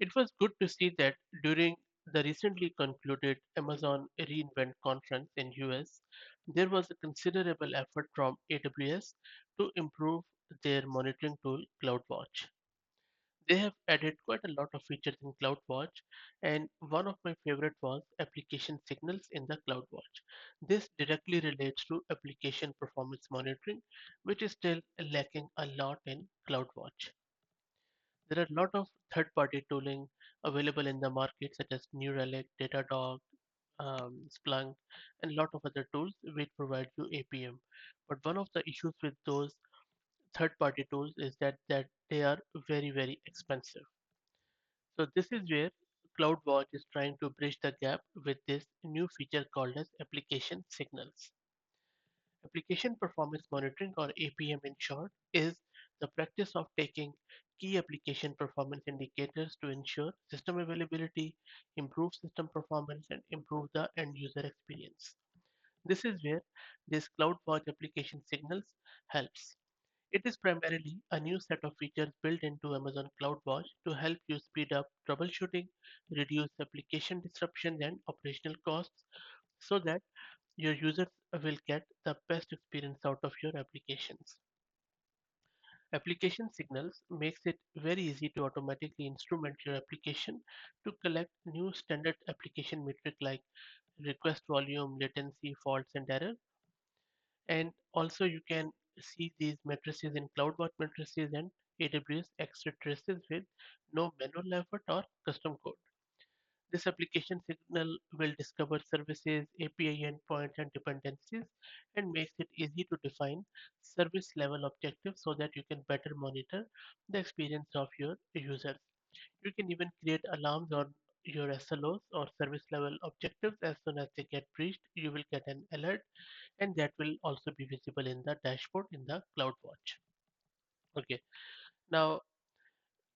It was good to see that during the recently concluded Amazon reInvent conference in US, there was a considerable effort from AWS to improve their monitoring tool CloudWatch. They have added quite a lot of features in CloudWatch, and one of my favorite was application signals in the CloudWatch. This directly relates to application performance monitoring, which is still lacking a lot in CloudWatch. There are a lot of third-party tooling available in the market, such as New Relic, Datadog, Splunk, and a lot of other tools which provide you APM. But one of the issues with those third-party tools is that they are very expensive. So this is where CloudWatch is trying to bridge the gap with this new feature called as application signals. Application performance monitoring, or APM in short, is the practice of taking key application performance indicators to ensure system availability, improve system performance, and improve the end user experience. This is where this CloudWatch application signals helps. It is primarily a new set of features built into Amazon CloudWatch to help you speed up troubleshooting, reduce application disruption and operational costs so that your users will get the best experience out of your applications. Application signals makes it very easy to automatically instrument your application to collect new standard application metric like request volume, latency, faults, and error. And also you can see these matrices in CloudWatch matrices and AWS extra traces with no manual effort or custom code. This application signal will discover services, API endpoints, and dependencies and makes it easy to define service level objectives so that you can better monitor the experience of your users. You can even create alarms on your SLOs or service level objectives. As soon as they get breached, you will get an alert, and that will also be visible in the dashboard in the CloudWatch. Okay, now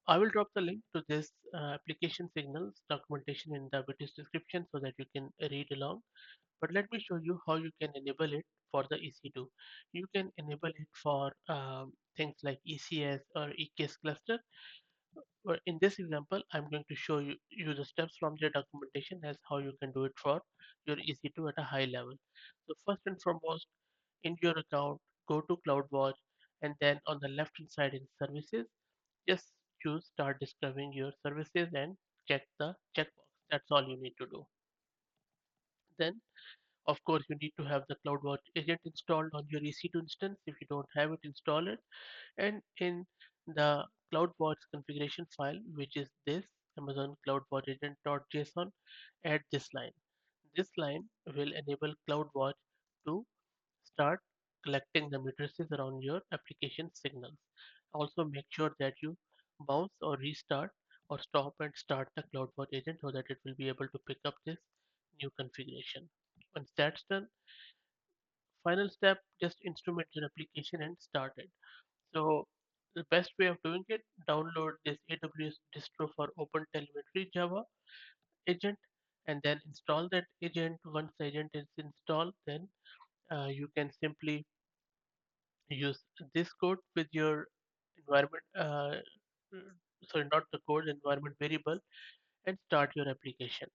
I will drop the link to this application signals documentation in the video description so that you can read along. But let me show you how you can enable it for the EC2. You can enable it for things like ECS or EKS cluster. But in this example, I'm going to show you the steps from the documentation as how you can do it for your EC2 at a high level. So first and foremost, in your account, go to CloudWatch, and then on the left hand side in services, just choose start discovering your services and check the checkbox. That's all you need to do. Then, of course, you need to have the CloudWatch agent installed on your EC2 instance. If you don't have it, install it. And in the CloudWatch configuration file, which is this Amazon CloudWatch agent.json, add this line. This line will enable CloudWatch to start collecting the matrices around your application signals. Also make sure that you bounce or restart or stop and start the CloudWatch agent so that it will be able to pick up this new configuration. Once that's done, final step, just instrument your application and start it. So the best way of doing it, download this AWS distro for OpenTelemetry Java agent and then install that agent. Once the agent is installed, then you can simply use this code with your environment, sorry, not the code, environment variable, and start your application.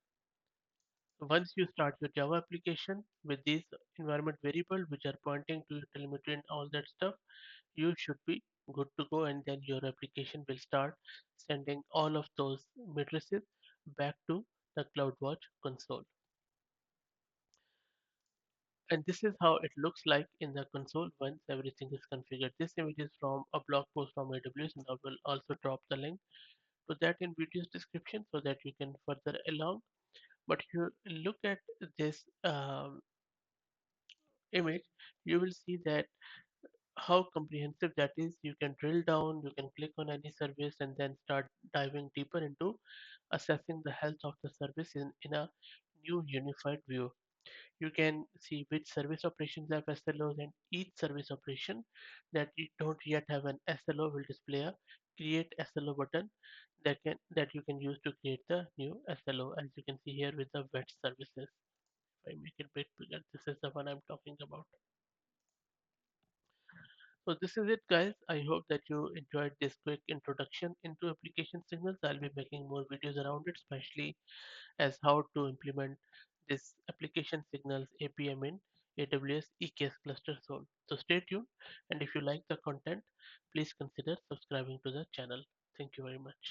Once you start your Java application with these environment variable, which are pointing to your telemetry and all that stuff, you should be good to go, and then your application will start sending all of those matrices back to the CloudWatch console. And this is how it looks like in the console once everything is configured. This image is from a blog post from AWS, and I will also drop the link to that in video's description so that you can further along. But if you look at this image, you will see that how comprehensive that is. You can drill down, you can click on any service and then start diving deeper into assessing the health of the service in a new unified view. You can see which service operations have SLOs, and each service operation that you don't yet have an SLO will display a create SLO button that you can use to create the new SLO, as you can see here with the wet services. If I make it a bit bigger, this is the one I'm talking about. So this is it, guys. I hope that you enjoyed this quick introduction into application signals. I'll be making more videos around it, especially as how to implement this application signals APM in AWS EKS cluster soon. So stay tuned, and if you like the content, please consider subscribing to the channel. Thank you very much.